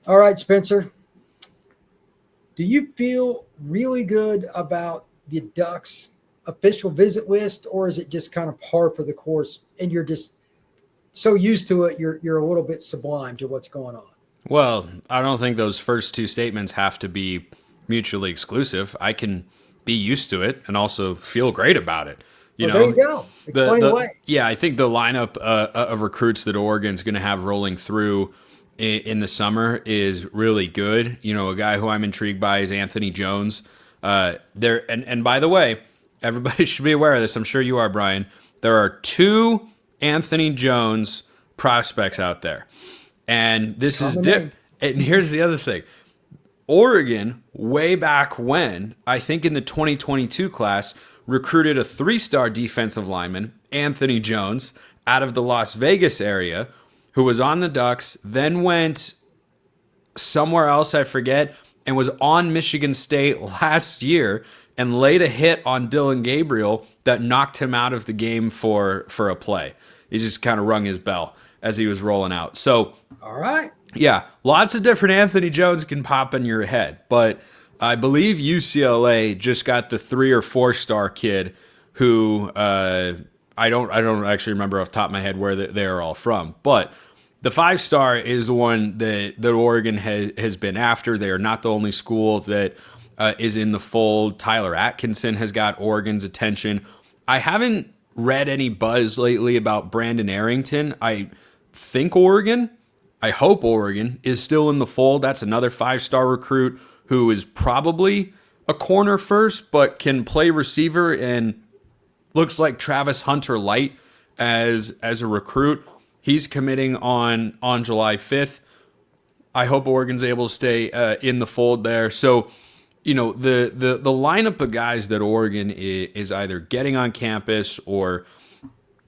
All right, Spencer. Do you feel really good about the Ducks official visit list, or is it just kind of par for the course and you're just so used to it, you're a little bit sublime to what's going on? Well, I don't think those first two statements have to be mutually exclusive. I can be used to it and also feel great about it. You Well, there you know, go. Explain away. I think the lineup of recruits that Oregon's going to have rolling through in the summer is really good. You know, a guy who I'm intrigued by is Anthony Jones. There and by the way, everybody should be aware of this. I'm sure you are, Brian. There are two Anthony Jones prospects out there. And this is Common name. and here's the other thing. Oregon, way back when, I think in the 2022 class, recruited a 3-star defensive lineman, Anthony Jones, out of the Las Vegas area, who was on the Ducks, then went somewhere else, I forget, and was on Michigan State last year and laid a hit on Dylan Gabriel that knocked him out of the game for a play. He just kind of rung his bell as he was rolling out. So, All right. yeah, lots of different Anthony Jones can pop in your head, but I believe UCLA just got the 3 or 4-star kid who I don't actually remember off the top of my head where they're all from, but the 5-star is the one that Oregon has been after. They are not the only school that is in the fold. Tyler Atkinson has got Oregon's attention. I haven't read any buzz lately about Brandon Arrington. I hope Oregon is still in the fold. That's another 5-star recruit who is probably a corner first, but can play receiver and looks like Travis Hunter light as a recruit. He's committing on July 5th. I hope Oregon's able to stay in the fold there. So, you know, the lineup of guys that Oregon is either getting on campus or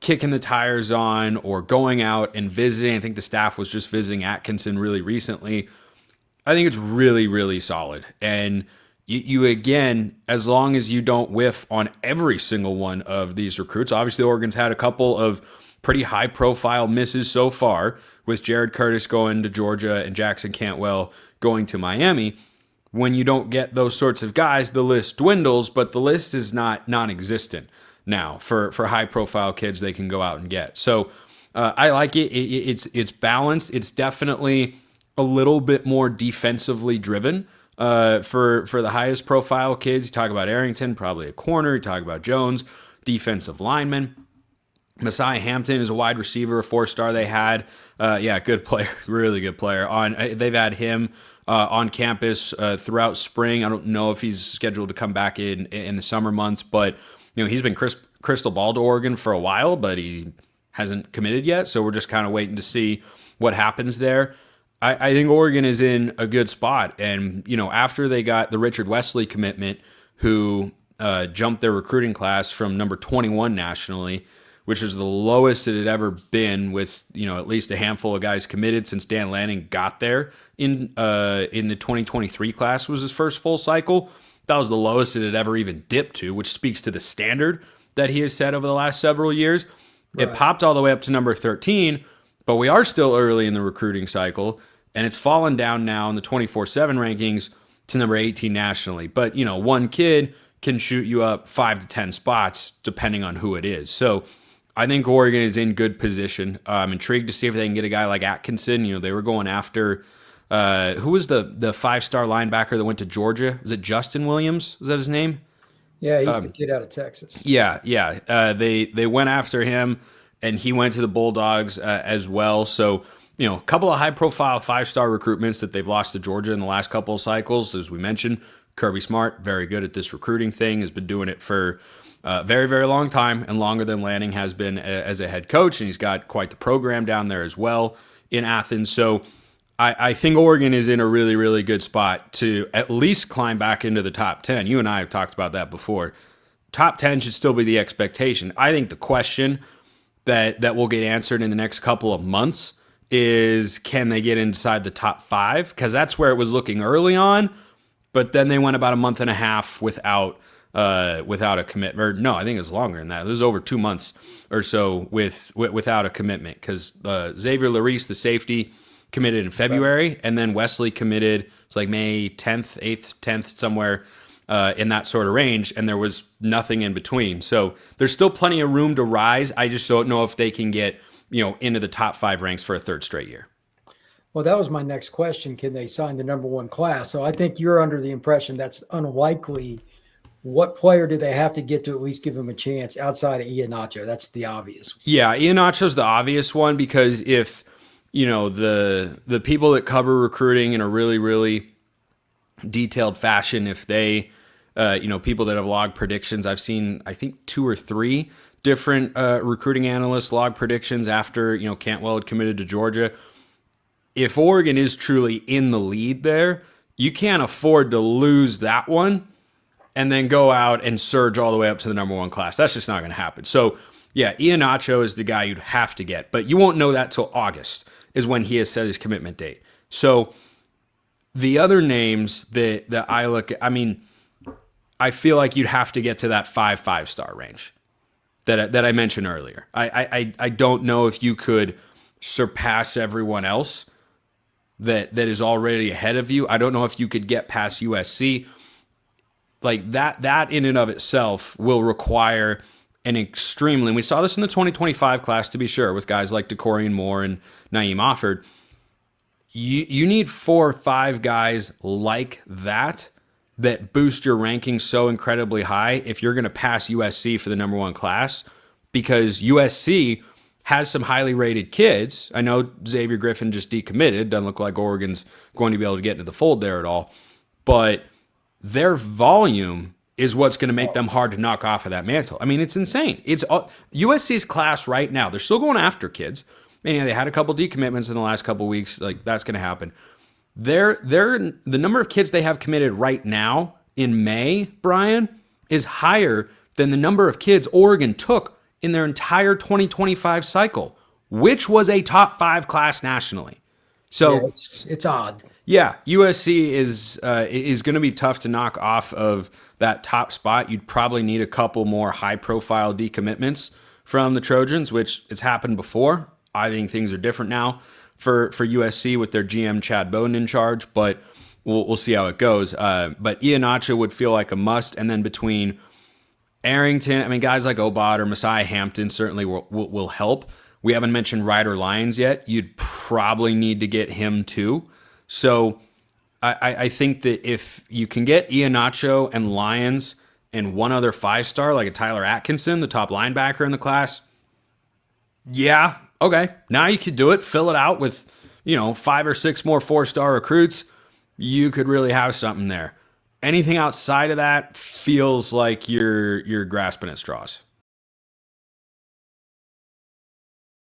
kicking the tires on or going out and visiting. I think the staff was just visiting Atkinson really recently. I think it's really, really solid. And you again, as long as you don't whiff on every single one of these recruits, obviously Oregon's had a couple of pretty high profile misses so far with Jared Curtis going to Georgia and Jackson Cantwell going to Miami. When you don't get those sorts of guys, the list dwindles, but the list is not non-existent now for high profile kids they can go out and get. So I like it. It's balanced. It's definitely a little bit more defensively driven for the highest profile kids. You talk about Arrington, probably a corner. You talk about Jones, defensive lineman. Messiah Hampton is a wide receiver, a 4-star they had. Good player, really good player. They've had him on campus throughout spring. I don't know if he's scheduled to come back in the summer months, but you know he's been crystal ball to Oregon for a while, but he hasn't committed yet. So we're just kind of waiting to see what happens there. I think Oregon is in a good spot, and you know after they got the Richard Wesley commitment, who jumped their recruiting class from number 21 nationally, which is the lowest it had ever been, with you know at least a handful of guys committed since Dan Lanning got there in the 2023 class was his first full cycle. That was the lowest it had ever even dipped to, which speaks to the standard that he has set over the last several years. Right. It popped all the way up to number 13, but we are still early in the recruiting cycle, and it's fallen down now in the 24/7 rankings to number 18 nationally. But you know, one kid can shoot you up 5 to 10 spots depending on who it is. So I think Oregon is in good position. I'm intrigued to see if they can get a guy like Atkinson. You know, they were going after who was the 5-star linebacker that went to Georgia? Was it Justin Williams? Was that his name? Yeah, he's the kid out of Texas. Yeah. They went after him, and he went to the Bulldogs as well. So you know, a couple of high-profile 5-star recruitments that they've lost to Georgia in the last couple of cycles, as we mentioned. Kirby Smart, very good at this recruiting thing, has been doing it for very, very long time, and longer than Lanning has been as a head coach, and he's got quite the program down there as well in Athens. So I think Oregon is in a really, really good spot to at least climb back into the top 10. You and I have talked about that before. Top 10 should still be the expectation. I think the question that will get answered in the next couple of months is, can they get inside the top 5? Because that's where it was looking early on, but then they went about a month and a half without a commitment. Or no, I think it was longer than that. It was over 2 months or so without a commitment, because Xavier Larice, the safety, committed in February, and then Wesley committed, it's like May 10th, 8th, 10th, somewhere in that sort of range, and there was nothing in between. So there's still plenty of room to rise. I just don't know if they can get, into the top 5 ranks for a third straight year. Well, that was my next question. Can they sign the number 1 class? So I think you're under the impression that's unlikely. What player do they have to get to at least give him a chance outside of Iheanacho? That's the obvious. Yeah, Iheanacho's the obvious one, because if, the people that cover recruiting in a really, really detailed fashion, if they, people that have log predictions, I've seen, I think 2 or 3 different recruiting analysts log predictions after, Cantwell had committed to Georgia. If Oregon is truly in the lead there, you can't afford to lose that one and then go out and surge all the way up to the number 1 class. That's just not going to happen. So, yeah, Iheanacho is the guy you'd have to get, but you won't know that till August is when he has set his commitment date. So the other names that I look at, I feel like you'd have to get to that 5-star range that I mentioned earlier. I don't know if you could surpass everyone else that is already ahead of you. I don't know if you could get past USC. Like that in and of itself will require an extremely, and we saw this in the 2025 class, to be sure, with guys like DeCorian Moore and Naeem Offord. You need 4 or 5 guys like that boost your ranking so incredibly high if you're going to pass USC for the number 1 class, because USC has some highly rated kids. I know Xavier Griffin just decommitted. Doesn't look like Oregon's going to be able to get into the fold there at all. But their volume is what's going to make them hard to knock off of that mantle. It's insane. It's USC's class right now. They're still going after kids. They had a couple decommitments in the last couple weeks. Like, that's going to happen. They're the number of kids they have committed right now in May, Brian, is higher than the number of kids Oregon took in their entire 2025 cycle, which was a top 5 class nationally. So yeah, it's odd. Yeah, USC is going to be tough to knock off of that top spot. You'd probably need a couple more high-profile decommitments from the Trojans, which it's happened before. I think things are different now for USC with their GM Chad Bowden in charge, but we'll see how it goes. But Iheanacho would feel like a must, and then between Arrington, guys like Obot or Messiah Hampton certainly will help. We haven't mentioned Ryder Lyons yet. You'd probably need to get him too. So I think that if you can get Iheanacho and Lyons and one other 5-star, like a Tyler Atkinson, the top linebacker in the class, yeah, okay. Now you could do it. Fill it out with, 5 or 6 more 4-star recruits. You could really have something there. Anything outside of that feels like you're grasping at straws.